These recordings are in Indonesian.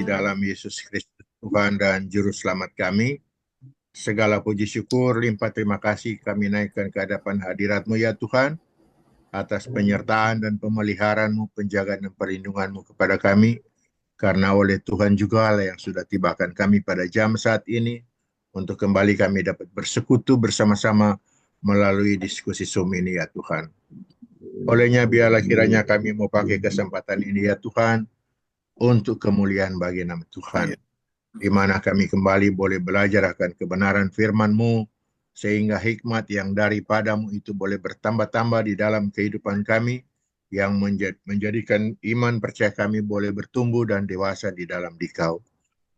dalam Yesus Kristus Tuhan dan Juru Selamat kami. Segala puji syukur, limpah terima kasih kami naikkan ke hadapan hadirat-Mu ya Tuhan, atas penyertaan dan pemeliharaan-Mu, penjagaan dan perlindungan-Mu kepada kami, karena oleh Tuhan juga lah yang sudah tibakan kami pada jam saat ini, untuk kembali kami dapat bersekutu bersama-sama melalui diskusi Zoom ini ya Tuhan. Olehnya biarlah kiranya kami mau pakai kesempatan ini ya Tuhan, untuk kemuliaan bagi nama Tuhan, di mana kami kembali boleh belajar akan kebenaran firman-Mu, sehingga hikmat yang daripadamu itu boleh bertambah-tambah di dalam kehidupan kami, yang menjadikan iman percaya kami boleh bertumbuh dan dewasa di dalam Dikau.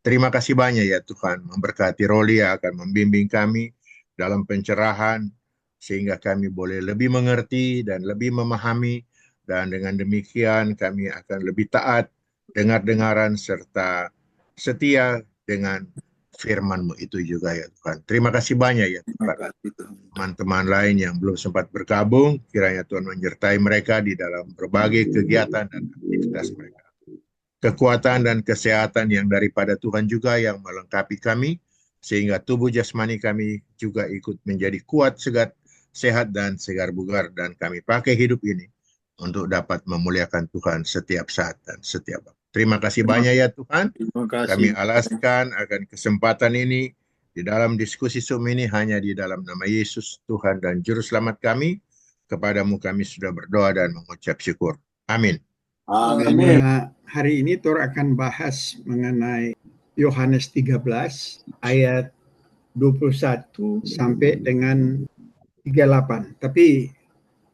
Terima kasih banyak ya Tuhan, memberkati Roli yang akan membimbing kami dalam pencerahan, sehingga kami boleh lebih mengerti dan lebih memahami, dan dengan demikian kami akan lebih taat, dengar-dengaran, serta setia dengan firman-Mu itu juga ya Tuhan. Terima kasih banyak ya Tuhan. Teman-teman lain yang belum sempat bergabung, kiranya Tuhan menyertai mereka di dalam berbagai kegiatan dan aktivitas mereka. Kekuatan dan kesehatan yang daripada Tuhan juga yang melengkapi kami, sehingga tubuh jasmani kami juga ikut menjadi kuat, sehat dan segar bugar, dan kami pakai hidup ini untuk dapat memuliakan Tuhan setiap saat dan setiap waktu. Terima kasih banyak ya Tuhan. Kami alaskan akan kesempatan ini di dalam diskusi Zoom ini hanya di dalam nama Yesus Tuhan dan Juru Selamat kami. Kepadamu kami sudah berdoa dan mengucap syukur. Amin. Amin. Hari ini Tor akan bahas mengenai Yohanes 13 ayat 21 sampai dengan 38. Tapi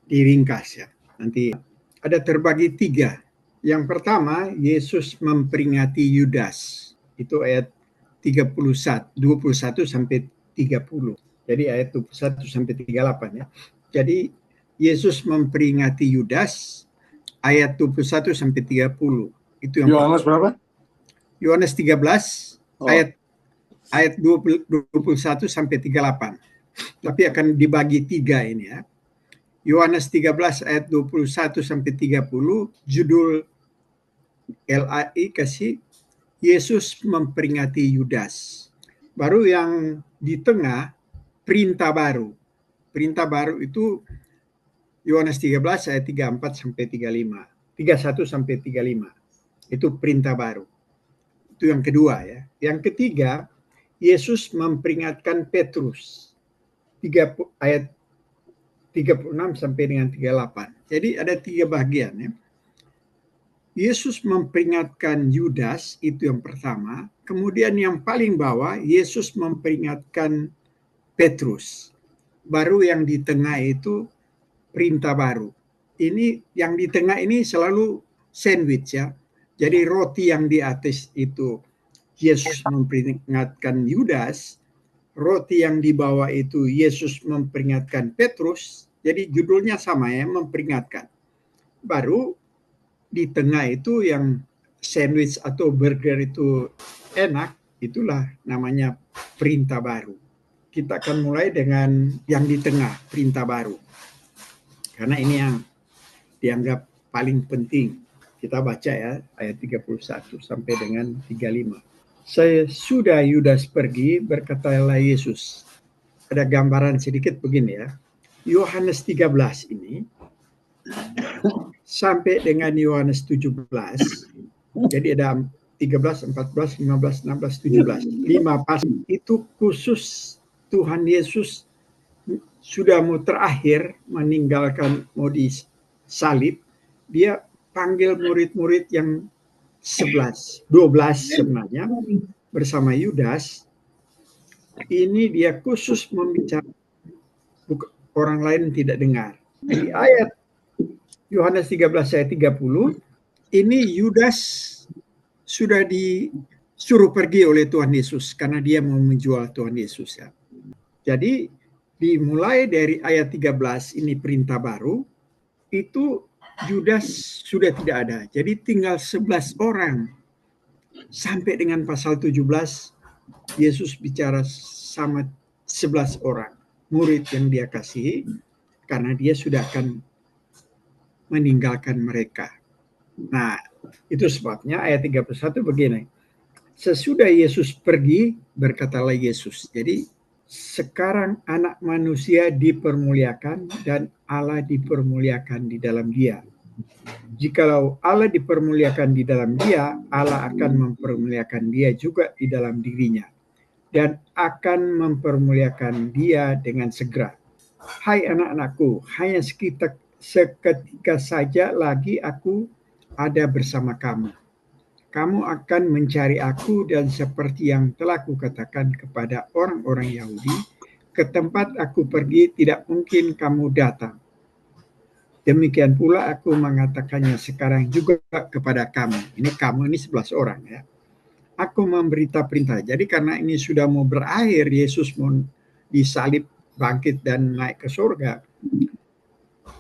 diringkas ya. Nanti ada terbagi 3. Yang pertama, Yesus memperingati Yudas. Itu ayat 21 sampai 30. Jadi ayat 21 sampai 38 ya. Jadi Yesus memperingati Yudas ayat 21 sampai 30. Itu yang Yohanes berapa? Yohanes 13 ayat 21 sampai 38. Tapi akan dibagi 3 ini ya. Yohanes 13 ayat 21 sampai 30, judul LAI kasih Yesus memperingati Yudas. Baru yang di tengah perintah baru. Perintah baru itu Yohanes 13 ayat 34 sampai 35. 31 sampai 35. Itu perintah baru. Itu yang kedua ya. Yang ketiga, Yesus memperingatkan Petrus. Ayat 36 sampai dengan 38. Jadi ada 3 bagian ya. Yesus memperingatkan Yudas, itu yang pertama. Kemudian yang paling bawah, Yesus memperingatkan Petrus. Baru yang di tengah itu perintah baru. Ini yang di tengah ini selalu sandwich ya. Jadi roti yang di atas itu Yesus memperingatkan Yudas, roti yang di bawah itu Yesus memperingatkan Petrus. Jadi judulnya sama ya, memperingatkan. Baru di tengah itu yang sandwich atau burger itu enak, itulah namanya perintah baru. Kita akan mulai dengan yang di tengah, perintah baru. Karena ini yang dianggap paling penting. Kita baca ya ayat 31 sampai dengan 35. Sesudah Yudas pergi, berkatalah Yesus. Ada gambaran sedikit begini ya. Yohanes 13 ini sampai dengan Yohanes 17. Jadi ada 13, 14, 15, 16, 17. 5 pasal itu khusus Tuhan Yesus sudah mau terakhir meninggalkan, mau disalib. Dia panggil murid-murid yang 12 sebenarnya bersama Yudas. Ini dia khusus membicarakan, orang lain tidak dengar. Di ayat Yohanes 13 ayat 30, ini Yudas sudah disuruh pergi oleh Tuhan Yesus karena dia mau menjual Tuhan Yesus ya. Jadi dimulai dari ayat 13 ini perintah baru, itu Yudas sudah tidak ada. Jadi tinggal 11 orang. Sampai dengan pasal 17, Yesus bicara sama 11 orang murid yang dia kasihi, karena dia sudah akan meninggalkan mereka. Nah, itu sebabnya ayat 31 begini. Sesudah Yesus pergi, berkatalah Yesus. Jadi sekarang anak manusia dipermuliakan dan Allah dipermuliakan di dalam dia. Jikalau Allah dipermuliakan di dalam dia, Allah akan mempermuliakan dia juga di dalam dirinya dan akan mempermuliakan dia dengan segera. Hai anak-anakku, hanya seketika saja lagi aku ada bersama kamu. Kamu akan mencari aku dan seperti yang telah kukatakan kepada orang-orang Yahudi, ke tempat aku pergi tidak mungkin kamu datang. Demikian pula aku mengatakannya sekarang juga kepada kamu. Ini kamu ini 11 orang ya. Aku memberita perintah. Jadi karena ini sudah mau berakhir, Yesus mau disalib, bangkit dan naik ke surga.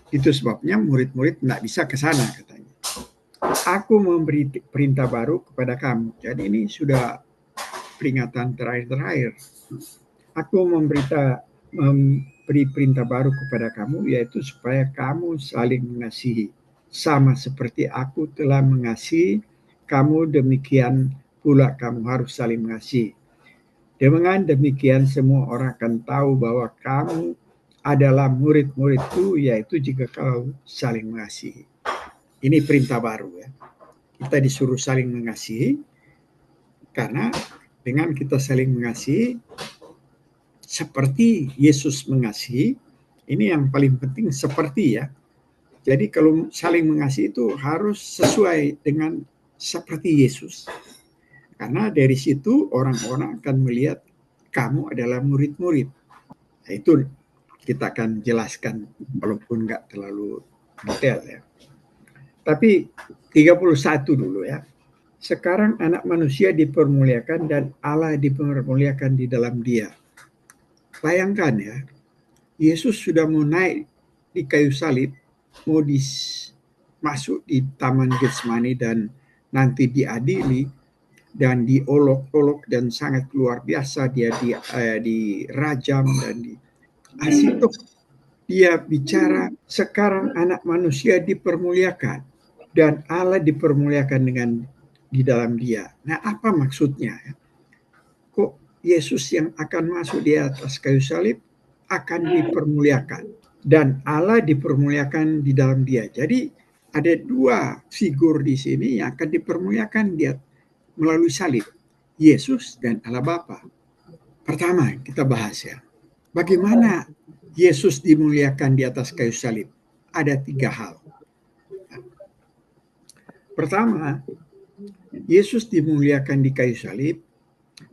Itu sebabnya murid-murid tidak bisa ke sana katanya. Aku memberi perintah baru kepada kamu. Jadi ini sudah peringatan terakhir. Aku memberi perintah baru kepada kamu, yaitu supaya kamu saling mengasihi. Sama seperti aku telah mengasihi kamu, demikian pula kamu harus saling mengasihi. Dengan demikian semua orang akan tahu bahwa kamu adalah murid-muridku, yaitu jika kau saling mengasihi. Ini perintah baru ya. Kita disuruh saling mengasihi, karena dengan kita saling mengasihi, seperti Yesus mengasihi, ini yang paling penting seperti ya. Jadi kalau saling mengasihi itu harus sesuai dengan seperti Yesus. Karena dari situ orang-orang akan melihat kamu adalah murid-murid. Nah, itu kita akan jelaskan walaupun nggak terlalu detail ya. Tapi 31 dulu ya. Sekarang anak manusia dipermuliakan dan Allah dipermuliakan di dalam dia. Bayangkan ya, Yesus sudah mau naik di kayu salib, mau masuk di Taman Getsemani dan nanti diadili dan diolok-olok dan sangat luar biasa dia dirajam dan itu dia bicara sekarang anak manusia dipermuliakan dan Allah dipermuliakan dengan di dalam dia. Nah, apa maksudnya? Kok Yesus yang akan masuk di atas kayu salib akan dipermuliakan dan Allah dipermuliakan di dalam dia. Jadi ada dua figur di sini yang akan dipermuliakan dia melalui salib, Yesus dan Allah Bapa. Pertama kita bahas ya, bagaimana Yesus dimuliakan di atas kayu salib. Ada 3 hal. Pertama, Yesus dimuliakan di kayu salib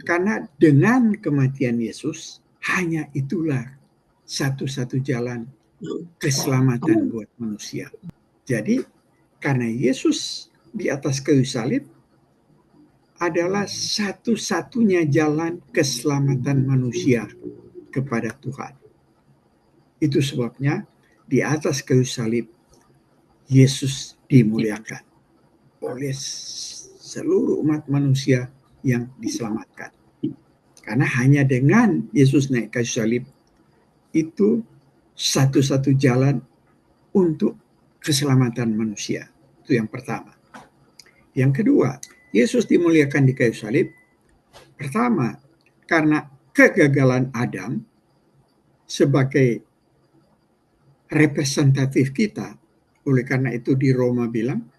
karena dengan kematian Yesus hanya itulah satu-satu jalan keselamatan buat manusia. Jadi karena Yesus di atas kayu salib adalah satu-satunya jalan keselamatan manusia kepada Tuhan. Itu sebabnya di atas kayu salib Yesus dimuliakan oleh seluruh umat manusia yang diselamatkan. Karena hanya dengan Yesus naik kayu salib itu satu-satu jalan untuk keselamatan manusia. Itu yang pertama. Yang kedua, Yesus dimuliakan di kayu salib. Pertama, karena kegagalan Adam sebagai representatif kita. Oleh karena itu di Roma bilang,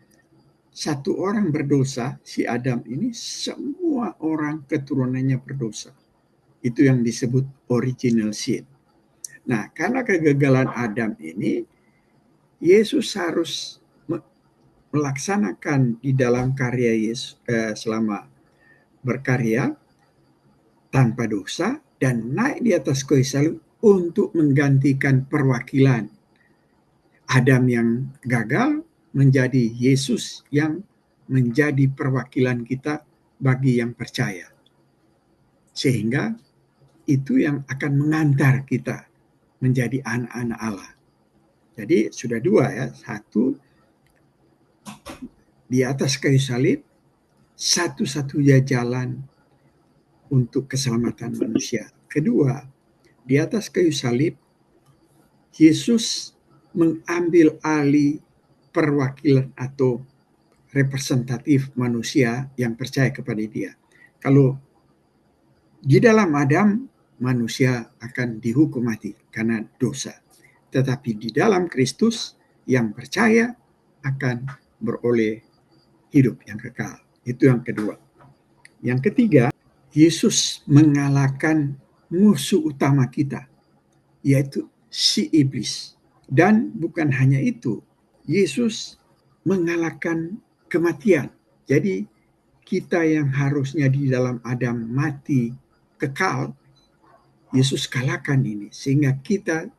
satu orang berdosa, si Adam ini, semua orang keturunannya berdosa. Itu yang disebut original sin. Nah, karena kegagalan Adam ini, Yesus harus melaksanakan di dalam karya Yesus selama berkarya tanpa dosa dan naik di atas kayu salib untuk menggantikan perwakilan Adam yang gagal menjadi Yesus yang menjadi perwakilan kita bagi yang percaya. Sehingga itu yang akan mengantar kita menjadi anak-anak Allah. Jadi sudah 2 ya. 1, di atas kayu salib satu-satunya jalan untuk keselamatan manusia. Kedua, di atas kayu salib Yesus mengambil alih perwakilan atau representatif manusia yang percaya kepada dia. Kalau di dalam Adam, manusia akan dihukum mati karena dosa. Tetapi di dalam Kristus, yang percaya akan beroleh hidup yang kekal. Itu yang kedua. Yang ketiga, Yesus mengalahkan musuh utama kita, yaitu si iblis. Dan bukan hanya itu, Yesus mengalahkan kematian. Jadi kita yang harusnya di dalam Adam mati kekal, Yesus kalahkan ini. Sehingga kita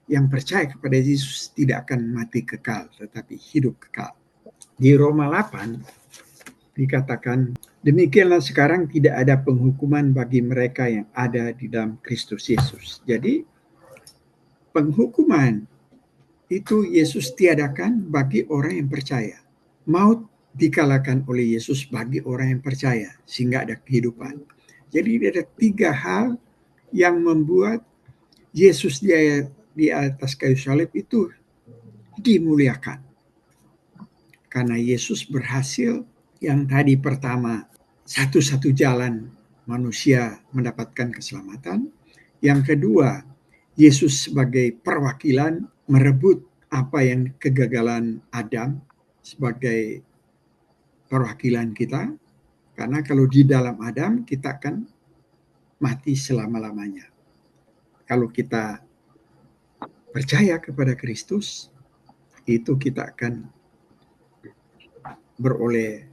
yang percaya kepada Yesus tidak akan mati kekal, tetapi hidup kekal. Di Roma 8 dikatakan, demikianlah sekarang tidak ada penghukuman bagi mereka yang ada di dalam Kristus Yesus. Jadi penghukuman itu Yesus tiadakan bagi orang yang percaya. Maut dikalahkan oleh Yesus bagi orang yang percaya, sehingga ada kehidupan. Jadi ada 3 hal yang membuat Yesus di atas kayu salib itu dimuliakan. Karena Yesus berhasil, yang tadi pertama, satu-satu jalan manusia mendapatkan keselamatan. Yang kedua, Yesus sebagai perwakilan merebut apa yang kegagalan Adam sebagai perwakilan kita. Karena kalau di dalam Adam, kita akan mati selama-lamanya. Kalau kita percaya kepada Kristus, itu kita akan beroleh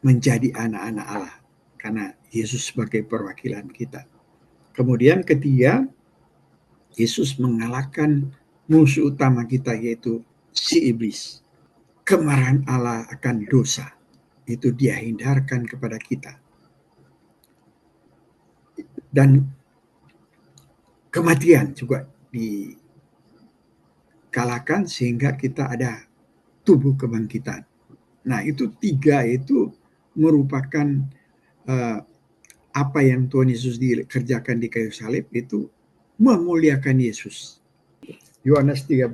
menjadi anak-anak Allah. Karena Yesus sebagai perwakilan kita. Kemudian ketiga, Yesus mengalahkan musuh utama kita, yaitu si iblis. Kemarahan Allah akan dosa itu dia hindarkan kepada kita. Dan kematian juga dikalahkan sehingga kita ada tubuh kebangkitan. Nah, itu 3 itu merupakan apa yang Tuhan Yesus dikerjakan di kayu salib, itu memuliakan Yesus. Yohanes 13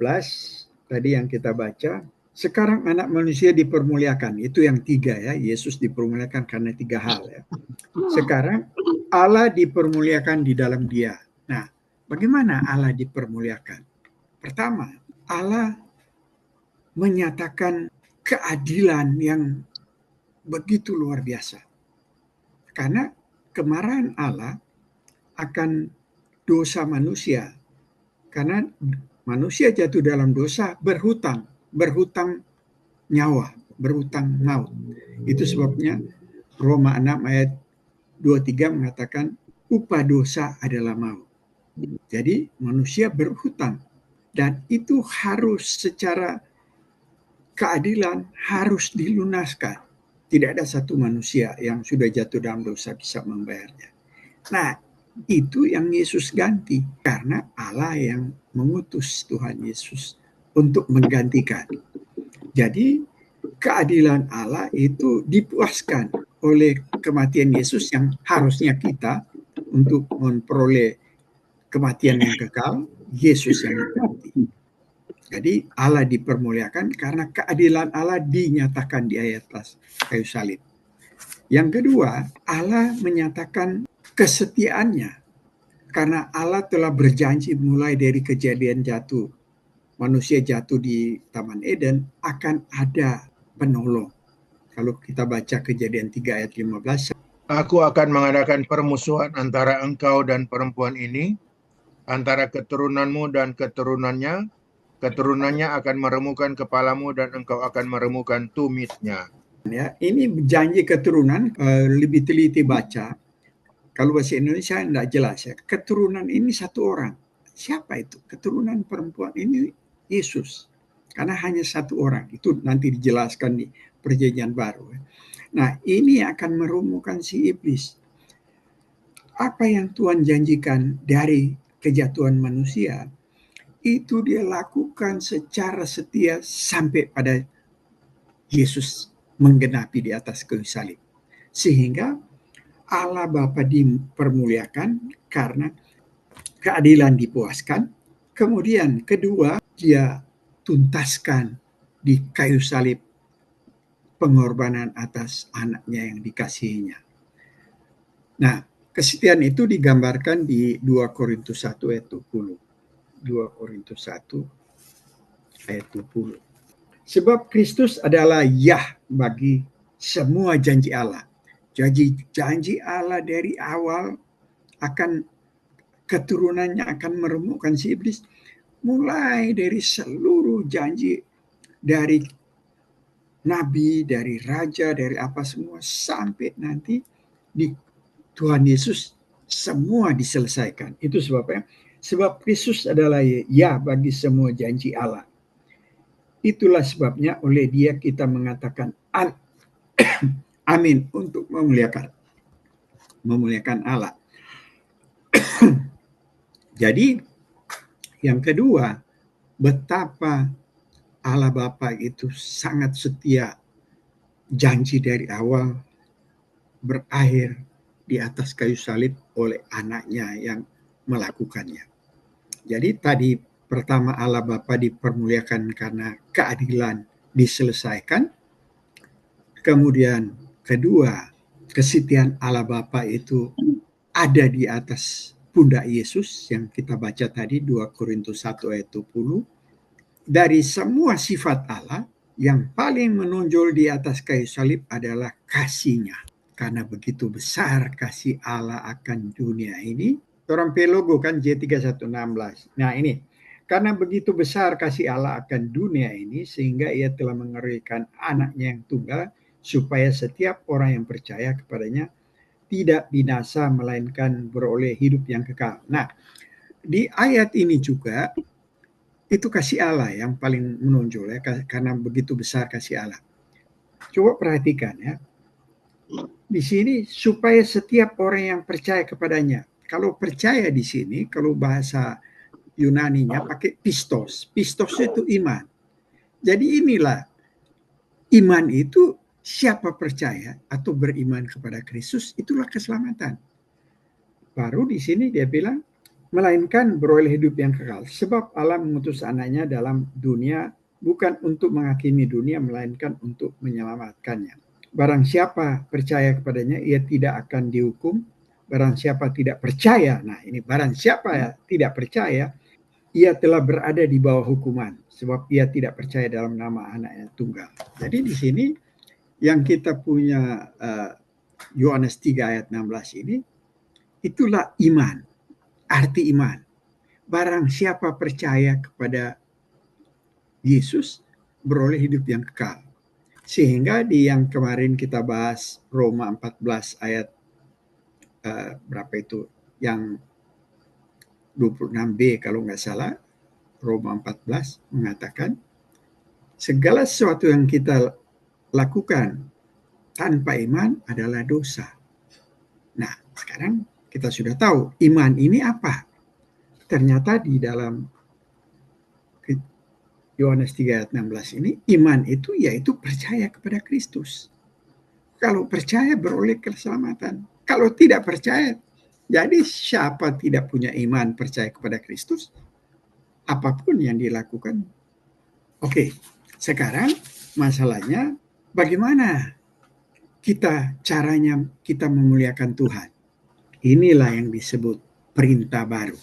tadi yang kita baca, sekarang anak manusia dipermuliakan. Itu yang 3 ya, Yesus dipermuliakan karena 3 hal ya. Sekarang Allah dipermuliakan di dalam dia. Nah, bagaimana Allah dipermuliakan? Pertama, Allah menyatakan keadilan yang begitu luar biasa. Karena kemarahan Allah akan dosa manusia. Karena manusia jatuh dalam dosa, berhutang nyawa, berhutang maut. Itu sebabnya Roma 6 ayat 23 mengatakan upah dosa adalah maut. Jadi manusia berhutang, dan itu harus secara keadilan harus dilunaskan. Tidak ada satu manusia yang sudah jatuh dalam dosa bisa membayarnya. Nah, itu yang Yesus ganti, karena Allah yang mengutus Tuhan Yesus untuk menggantikan. Jadi keadilan Allah itu dipuaskan oleh kematian Yesus yang harusnya kita untuk memperoleh kematian yang kekal, Yesus yang mati. Jadi Allah dipermuliakan karena keadilan Allah dinyatakan di atas kayu salib. Yang kedua, Allah menyatakan kesetiaannya karena Allah telah berjanji mulai dari kejadian jatuh. Manusia jatuh di Taman Eden akan ada penolong. Kalau kita baca kejadian 3 ayat 15. Aku akan mengadakan permusuhan antara engkau dan perempuan ini, antara keturunanmu dan keturunannya. Keturunannya akan meremukkan kepalamu dan engkau akan meremukkan tumitnya. Ya, ini janji keturunan, lebih teliti baca. Kalau bahasa Indonesia tidak jelas ya. Keturunan ini satu orang. Siapa itu? Keturunan perempuan ini Yesus. Karena hanya satu orang. Itu nanti dijelaskan di Perjanjian Baru. Nah, ini akan merumukkan si iblis. Apa yang Tuhan janjikan dari kejatuhan manusia, itu dia lakukan secara setia sampai pada Yesus menggenapi di atas kayu salib. Sehingga Allah Bapa dipermuliakan karena keadilan dipuaskan. Kemudian kedua, dia tuntaskan di kayu salib pengorbanan atas anaknya yang dikasihinya. Nah, kesetiaan itu digambarkan di 2 Korintus 1 ayat 20. 2 Korintus 1 ayat 20. Sebab Kristus adalah Yah bagi semua janji Allah. Jadi janji Allah dari awal akan keturunannya akan meremukkan si iblis. Mulai dari seluruh janji dari nabi, dari raja, dari apa semua sampai nanti di Tuhan Yesus semua diselesaikan. Itu sebabnya. Sebab Kristus adalah ya bagi semua janji Allah. Itulah sebabnya oleh Dia kita mengatakan amin untuk memuliakan Allah. Jadi yang kedua, betapa Allah Bapa itu sangat setia, janji dari awal berakhir di atas kayu salib oleh anaknya yang melakukannya. Jadi tadi pertama Allah Bapa dipermuliakan karena keadilan diselesaikan. Kemudian kedua, kesetiaan Allah Bapa itu ada di atas pundak Yesus yang kita baca tadi 2 Korintus 1 ayat 20. Dari semua sifat Allah, yang paling menonjol di atas kayu salib adalah kasih-Nya. Karena begitu besar kasih Allah akan dunia ini. Orang P-logo kan J3116. Nah ini, karena begitu besar kasih Allah akan dunia ini, sehingga Ia telah mengerahkan anaknya yang tunggal, supaya setiap orang yang percaya kepadanya tidak binasa, melainkan beroleh hidup yang kekal. Nah, di ayat ini juga, itu kasih Allah yang paling menonjol ya, karena begitu besar kasih Allah. Coba perhatikan ya. Di sini supaya setiap orang yang percaya kepadanya. Kalau percaya di sini, kalau bahasa Yunaninya pakai pistos. Pistos itu iman. Jadi inilah iman itu, siapa percaya atau beriman kepada Kristus, itulah keselamatan. Baru di sini dia bilang, melainkan beroleh hidup yang kekal. Sebab Allah mengutus anaknya dalam dunia bukan untuk menghakimi dunia, melainkan untuk menyelamatkannya. Barang siapa percaya kepadanya, ia tidak akan dihukum. Barang siapa tidak percaya, nah ini barang siapa tidak percaya, ia telah berada di bawah hukuman. Sebab ia tidak percaya dalam nama anaknya tunggal. Jadi di sini yang kita punya Yohanes 3 ayat 16 ini, itulah iman. Arti iman. Barang siapa percaya kepada Yesus, beroleh hidup yang kekal. Sehingga di yang kemarin kita bahas Roma 14 ayat berapa itu? Yang 26b kalau nggak salah, Roma 14 mengatakan segala sesuatu yang kita lakukan tanpa iman adalah dosa. Nah, sekarang kita sudah tahu iman ini apa. Ternyata di dalam Yohanes 3 ayat 16 ini, iman itu yaitu percaya kepada Kristus. Kalau percaya beroleh keselamatan. Kalau tidak percaya, jadi siapa tidak punya iman percaya kepada Kristus, apapun yang dilakukan. Oke, sekarang masalahnya bagaimana caranya kita memuliakan Tuhan. Inilah yang disebut perintah baru.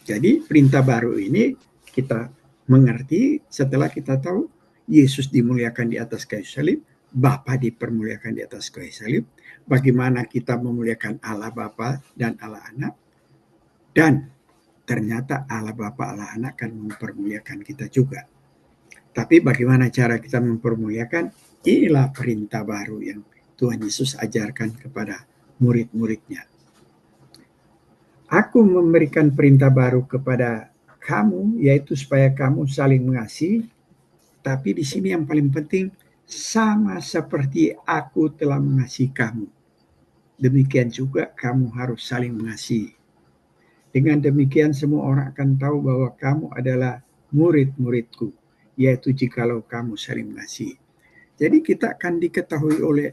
Jadi perintah baru ini kita mengerti setelah kita tahu Yesus dimuliakan di atas kayu salib, Bapa dipermuliakan di atas kayu salib, bagaimana kita memuliakan Allah Bapa dan Allah Anak, dan ternyata Allah Bapa Allah Anak akan mempermuliakan kita juga. Tapi bagaimana cara kita mempermuliakan? Inilah perintah baru yang Tuhan Yesus ajarkan kepada murid-muridnya. Aku memberikan perintah baru kepada kamu, yaitu supaya kamu saling mengasihi. Tapi di sini yang paling penting, sama seperti aku telah mengasihi kamu, demikian juga kamu harus saling mengasihi. Dengan demikian semua orang akan tahu bahwa kamu adalah murid-muridku, yaitu jikalau kamu saling mengasihi. Jadi kita akan diketahui oleh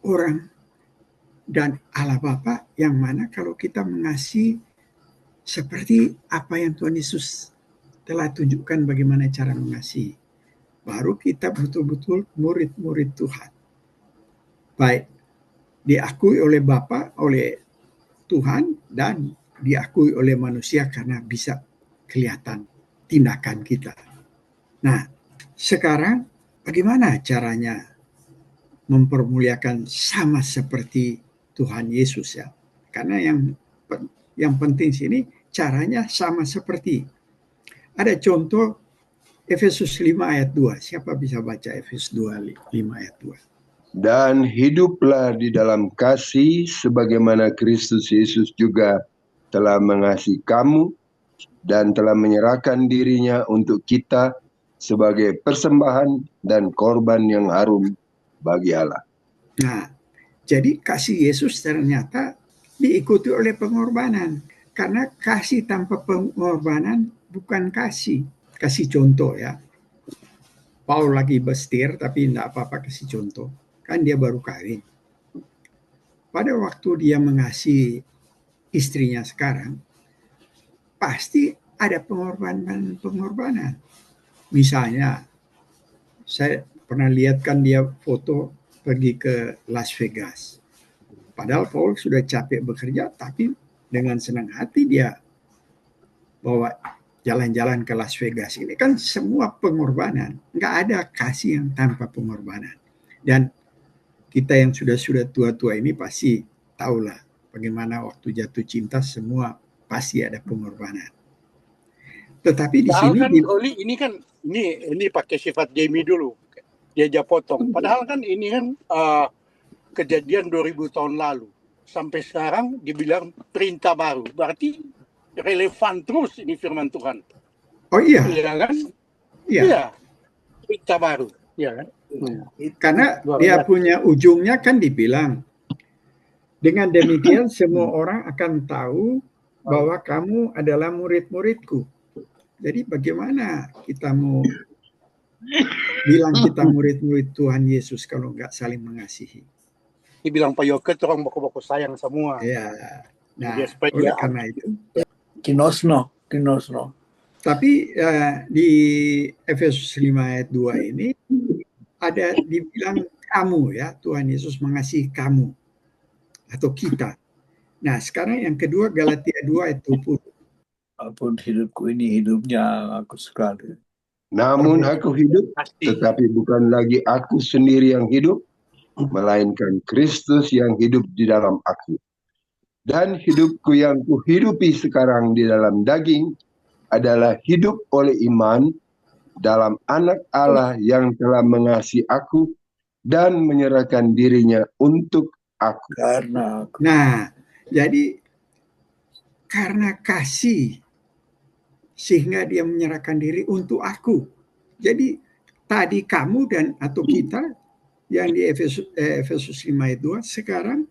orang dan Allah Bapa yang mana kalau kita mengasihi seperti apa yang Tuhan Yesus telah tunjukkan bagaimana cara mengasihi. Baru kita betul-betul murid-murid Tuhan. Baik, diakui oleh Bapa, oleh Tuhan, dan diakui oleh manusia karena bisa kelihatan tindakan kita. Nah, sekarang bagaimana caranya mempermuliakan sama seperti Tuhan Yesus ya? Karena yang penting sini caranya sama seperti. Ada contoh Efesus 5 ayat 2. Siapa bisa baca Efesus 5 ayat 2? Dan hiduplah di dalam kasih sebagaimana Kristus Yesus juga telah mengasihi kamu dan telah menyerahkan dirinya untuk kita sebagai persembahan dan korban yang harum bagi Allah. Nah, jadi kasih Yesus ternyata diikuti oleh pengorbanan. Karena kasih tanpa pengorbanan bukan kasih. Kasih contoh ya. Paul lagi bestir tapi enggak apa-apa kasih contoh. Kan dia baru kawin. Pada waktu dia mengasihi istrinya sekarang, pasti ada pengorbanan. Misalnya, saya pernah lihat kan dia foto pergi ke Las Vegas. Padahal Paul sudah capek bekerja, tapi dengan senang hati dia bawa jalan-jalan ke Las Vegas. Ini kan semua pengorbanan. Nggak ada kasih yang tanpa pengorbanan. Dan kita yang sudah tua-tua ini pasti tahulah bagaimana waktu jatuh cinta semua pasti ada pengorbanan. Tetapi di sini kan Oli ini pakai sifat Jamie dulu. Dia aja potong. Padahal kan ini kan kejadian 2000 tahun lalu. Sampai sekarang dibilang perintah baru. Berarti relevan terus ini firman Tuhan. Oh iya. Iya kan? Iya. Iya. Perintah baru. Iya kan? Karena dia punya ujungnya kan dibilang, dengan demikian semua orang akan tahu bahwa kamu adalah murid-muridku. Jadi bagaimana kita mau bilang kita murid-murid Tuhan Yesus kalau nggak saling mengasihi? Dibilang Pak Yoket orang boko-boko sayang semua. Ya. Nah, oleh karena itu. Kinosno. Tapi di Efesus 5 ayat 2 ini ada dibilang kamu ya, Tuhan Yesus mengasihi kamu atau kita. Nah, sekarang yang kedua Galatia 2 ayat 20. Apapun hidupku ini hidupnya aku sekali. Namun aku hidup, tetapi bukan lagi aku sendiri yang hidup, melainkan Kristus yang hidup di dalam aku. Dan hidupku yang kuhidupi sekarang di dalam daging adalah hidup oleh iman dalam Anak Allah yang telah mengasihi aku dan menyerahkan dirinya untuk aku. Karena aku. Nah, jadi karena kasih sehingga dia menyerahkan diri untuk aku. Jadi tadi kamu dan atau kita yang di Efesus 5 ayat 2, sekarang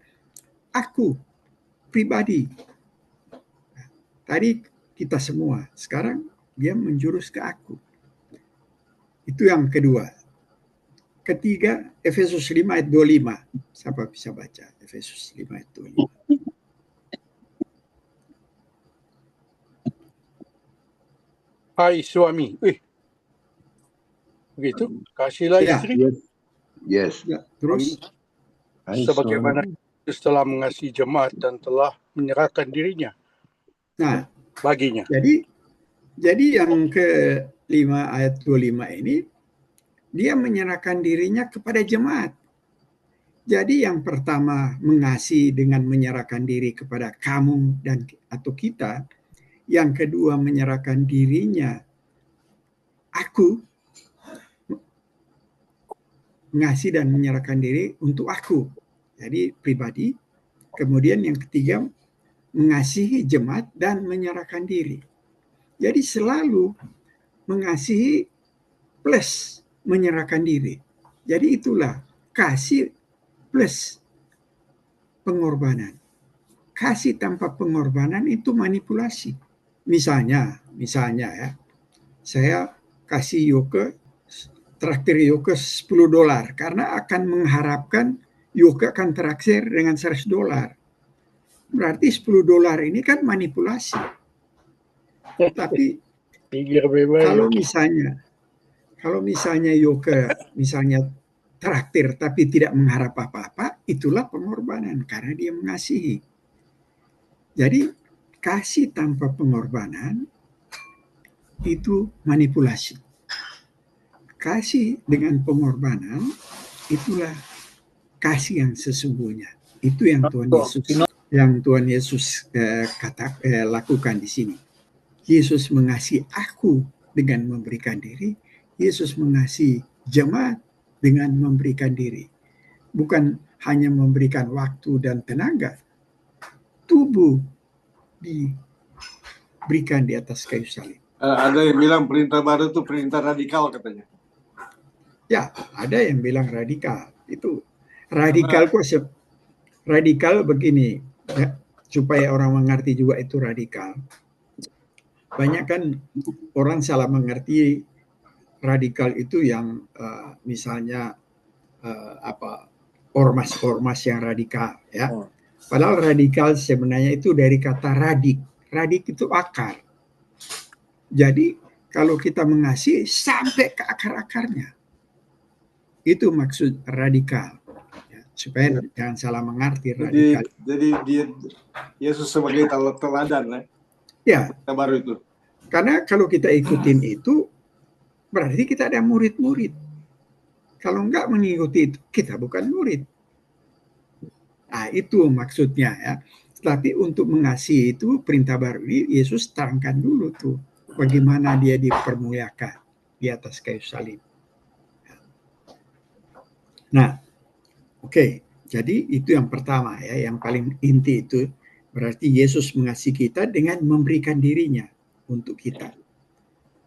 aku pribadi. Tadi kita semua, sekarang dia menjurus ke aku. Itu yang kedua. Ketiga, Efesus 5 ayat 25. Siapa bisa baca Efesus 5 ayat 25? Hai suami. Begitu. Kasihlah Ya. istri. Yes. Ya, terus Sebagaimana Kristus telah mengasihi jemaat dan telah menyerahkan dirinya baginya. Jadi yang ke-5 ayat 25 ini dia menyerahkan dirinya kepada jemaat. Jadi yang pertama mengasihi dengan menyerahkan diri kepada kamu dan atau kita. Yang kedua menyerahkan dirinya, aku mengasihi dan menyerahkan diri untuk aku. Jadi pribadi. Kemudian yang ketiga mengasihi jemaat dan menyerahkan diri. Jadi selalu mengasihi plus menyerahkan diri. Jadi itulah kasih plus pengorbanan. Kasih tanpa pengorbanan itu manipulasi. Misalnya ya, saya kasih Yoke, traktir Yoke $10 karena akan mengharapkan Yoke akan traktir dengan $100. Berarti $10 ini kan manipulasi. Tapi kalau misalnya Yoke misalnya traktir tapi tidak mengharap apa-apa, itulah pengorbanan karena dia mengasihi. Jadi kasih tanpa pengorbanan itu manipulasi. Kasih dengan pengorbanan itulah kasih yang sesungguhnya. Itu yang Tuhan Yesus lakukan di sini. Yesus mengasihi aku dengan memberikan diri. Yesus mengasihi jemaat dengan memberikan diri. Bukan hanya memberikan waktu dan tenaga. Tubuh diberikan di atas kayu salib. Ada yang bilang perintah baru itu perintah radikal katanya. Ya, ada yang bilang radikal. Itu radikal kok radikal begini, ya, supaya orang mengerti juga itu radikal. Banyak kan orang salah mengerti radikal itu yang misalnya ormas-ormas yang radikal, ya. Padahal radikal sebenarnya itu dari kata radik. Radik itu akar. Jadi kalau kita mengasihi sampai ke akar-akarnya, itu maksud radikal. Ya, supaya jangan salah mengerti radikal. Jadi Yesus sebagai teladan, ya. Kita baru itu. Karena kalau kita ikutin itu, berarti kita ada murid-murid. Kalau enggak mengikuti itu, kita bukan murid. Nah, itu maksudnya ya. Tapi untuk mengasihi itu perintah baru ini Yesus terangkan dulu tuh bagaimana dia dipermuliakan di atas kayu salib. Nah, oke. Jadi itu yang pertama ya, yang paling inti itu berarti Yesus mengasihi kita dengan memberikan dirinya untuk kita.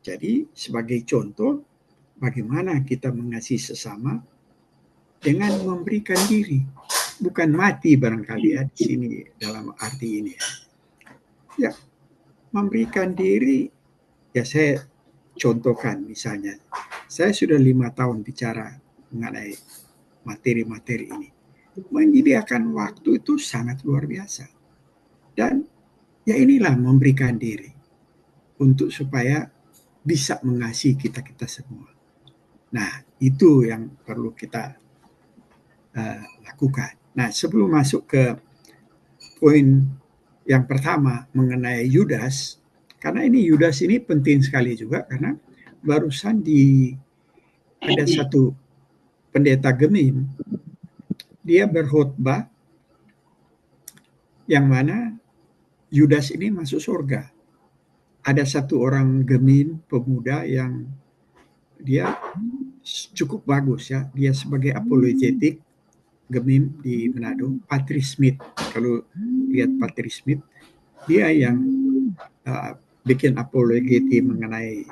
Jadi sebagai contoh bagaimana kita mengasihi sesama dengan memberikan diri. Bukan mati barangkali ya di sini dalam arti ini ya. Ya, memberikan diri ya saya contohkan misalnya. Saya sudah 5 tahun bicara mengenai materi-materi ini. Menyediakan waktu itu sangat luar biasa. Dan ya inilah memberikan diri untuk supaya bisa mengasihi kita semua. Nah, itu yang perlu kita lakukan. Nah, sebelum masuk ke poin yang pertama mengenai Yudas, karena ini Yudas ini penting sekali juga karena barusan ada satu pendeta Gemim, dia berkhotbah yang mana Yudas ini masuk surga. Ada satu orang Gemim pemuda yang dia cukup bagus ya, dia sebagai apologetik Gemim di Manado, Patrick Smith. Kalau lihat Patrick Smith, dia yang bikin apologetik mengenai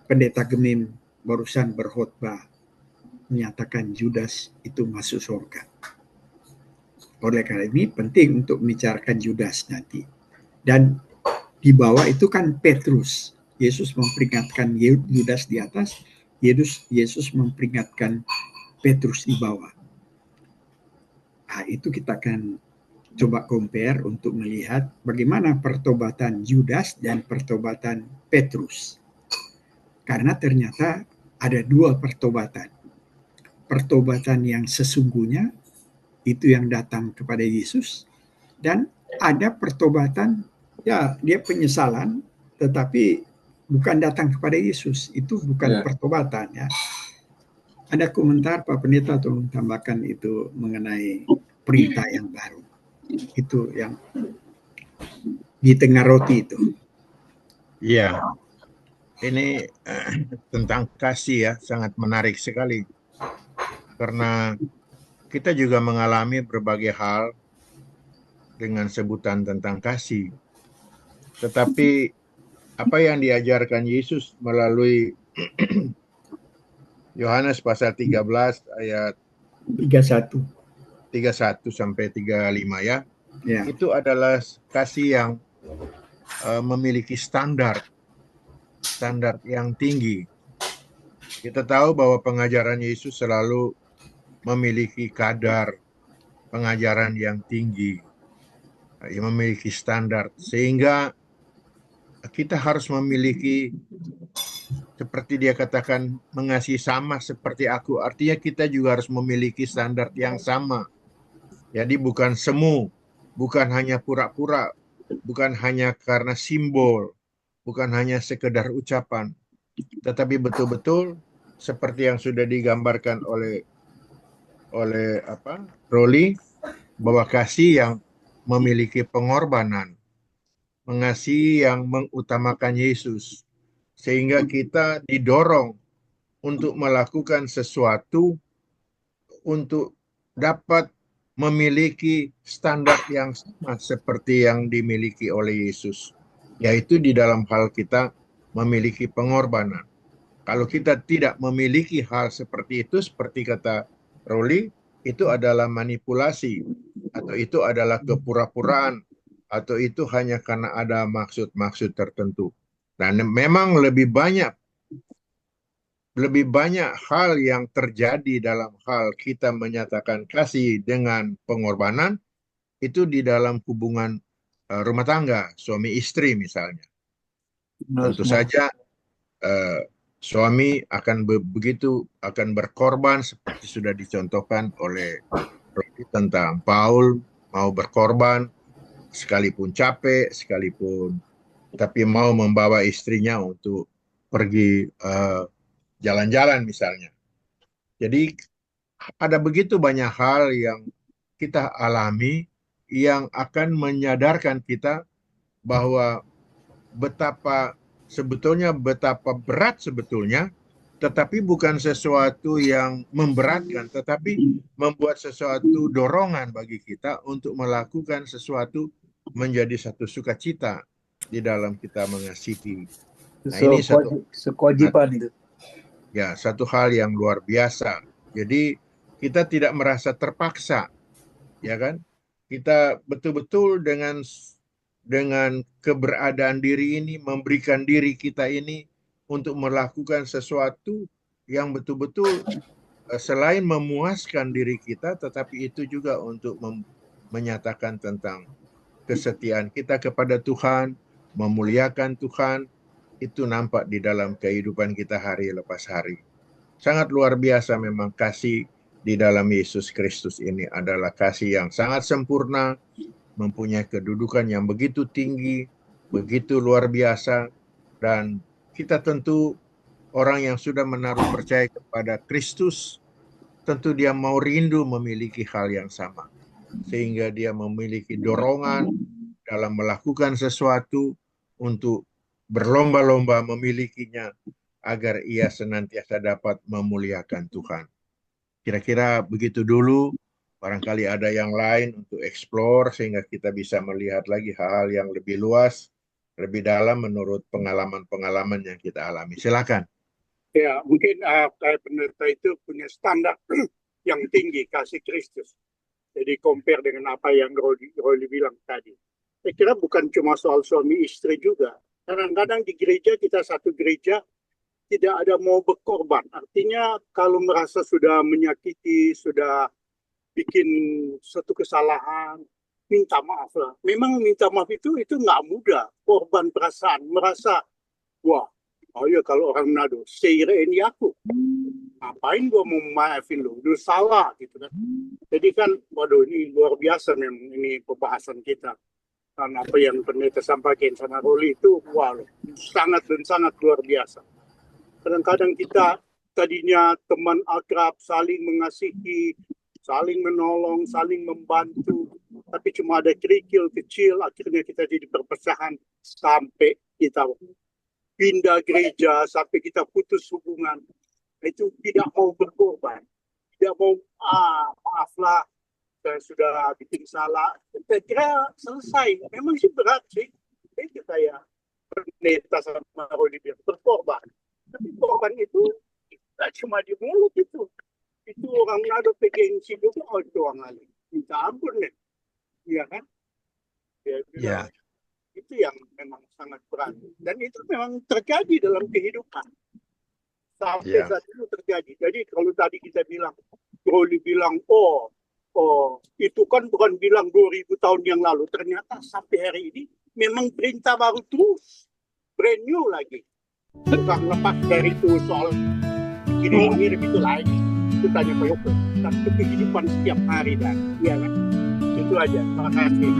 pendeta Gemim barusan berkhotbah menyatakan Yudas itu masuk surga. Oleh karena ini penting untuk membicarakan Yudas nanti. Dan di bawah itu kan Petrus. Yesus memperingatkan Yudas di atas, Yesus memperingatkan Petrus di bawah. Nah, itu kita akan coba compare untuk melihat bagaimana pertobatan Yudas dan pertobatan Petrus. Karena ternyata ada 2 pertobatan. Pertobatan yang sesungguhnya itu yang datang kepada Yesus, dan ada pertobatan ya dia penyesalan tetapi bukan datang kepada Yesus. Itu bukan pertobatan ya. Ada komentar Pak Pendeta atau tambahkan itu mengenai perintah yang baru. Itu yang di tengah roti itu. Iya. Ini tentang kasih ya, sangat menarik sekali. Karena kita juga mengalami berbagai hal dengan sebutan tentang kasih. Tetapi apa yang diajarkan Yesus melalui Yohanes pasal 13 ayat 31 sampai 35 ya. Ya. Itu adalah kasih yang memiliki standar yang tinggi. Kita tahu bahwa pengajaran Yesus selalu memiliki kadar pengajaran yang tinggi, yang memiliki standar, sehingga kita harus memiliki seperti dia katakan, mengasihi sama seperti aku. Artinya kita juga harus memiliki standar yang sama. Jadi bukan semu, bukan hanya pura-pura, bukan hanya karena simbol, bukan hanya sekedar ucapan, tetapi betul-betul seperti yang sudah digambarkan oleh Roli, bahwa kasih yang memiliki pengorbanan, mengasihi yang mengutamakan Yesus, sehingga kita didorong untuk melakukan sesuatu untuk dapat memiliki standar yang sama seperti yang dimiliki oleh Yesus, yaitu di dalam hal kita memiliki pengorbanan. Kalau kita tidak memiliki hal seperti itu, seperti kata Roli, itu adalah manipulasi, atau itu adalah kepura-puraan, atau itu hanya karena ada maksud-maksud tertentu. Dan memang lebih banyak hal yang terjadi dalam hal kita menyatakan kasih dengan pengorbanan itu di dalam hubungan rumah tangga, suami istri misalnya. Tentu saja suami akan akan berkorban seperti sudah dicontohkan oleh Rodi tentang Paul, mau berkorban sekalipun capek, sekalipun tapi mau membawa istrinya untuk pergi jalan-jalan misalnya. Jadi ada begitu banyak hal yang kita alami yang akan menyadarkan kita bahwa betapa berat sebetulnya, tetapi bukan sesuatu yang memberatkan, tetapi membuat sesuatu dorongan bagi kita untuk melakukan sesuatu menjadi satu sukacita di dalam kita mengasihi. Nah, ini kewajiban itu. Ya, satu hal yang luar biasa. Jadi kita tidak merasa terpaksa, ya kan? Kita betul-betul dengan keberadaan diri ini, memberikan diri kita ini untuk melakukan sesuatu yang betul-betul selain memuaskan diri kita, tetapi itu juga untuk menyatakan tentang kesetiaan kita kepada Tuhan, memuliakan Tuhan. Itu nampak di dalam kehidupan kita hari lepas hari. Sangat luar biasa memang kasih di dalam Yesus Kristus ini adalah kasih yang sangat sempurna, mempunyai kedudukan yang begitu tinggi, begitu luar biasa, dan kita tentu orang yang sudah menaruh percaya kepada Kristus, tentu dia mau rindu memiliki hal yang sama, sehingga dia memiliki dorongan dalam melakukan sesuatu untuk berlomba-lomba memilikinya agar ia senantiasa dapat memuliakan Tuhan. Kira-kira begitu dulu. Barangkali ada yang lain untuk explore sehingga kita bisa melihat lagi hal-hal yang lebih luas, lebih dalam menurut pengalaman-pengalaman yang kita alami. Silakan. Ya, mungkin pendeta itu punya standar yang tinggi kasih Kristus. Jadi compare dengan apa yang Roli bilang tadi. Saya kira bukan cuma soal suami istri juga. Kadang-kadang di gereja, kita satu gereja, tidak ada mau berkorban. Artinya kalau merasa sudah menyakiti, sudah bikin satu kesalahan, minta maaf lah. Memang minta maaf itu nggak mudah. Korban perasaan, merasa, wah, oh ya kalau orang Manado, seire ini aku. Ngapain gua mau maafin lu? Lu salah gitu kan. Jadi kan, waduh ini luar biasa memang ini pembahasan kita. Dan apa yang pendeta sampaikan sama Roli itu, wah, sangat dan sangat luar biasa. Kadang-kadang kita tadinya teman akrab, saling mengasihi, saling menolong, saling membantu, tapi cuma ada kerikil kecil, akhirnya kita jadi perpecahan sampai kita pindah gereja, sampai kita putus hubungan. Itu tidak mau berkorban, tidak mau maaflah, saya sudah bikin salah. Saya kira selesai. Memang sih berat sih. Itu kayak pendeta sama Roli bilang berkorban. Tapi korban itu tidak cuma di mulut itu. Itu orang ada gengsi juga itu orang lain. Minta ampun nih. Iya kan? Ya. Itu yang memang sangat berat. Dan itu memang terjadi dalam kehidupan. Sampai saat itu terjadi. Jadi kalau tadi kita bilang, Roli bilang, oh itu kan bukan bilang 2000 tahun yang lalu. Ternyata sampai hari ini memang perintah baru terus. Brand new lagi. Tukang lepas dari itu soal kirim-kirim itu lain. Itu tanya Pak Yoko. Tapi itu kehidupan setiap hari dan iya kan. Itu aja. Terima kasih.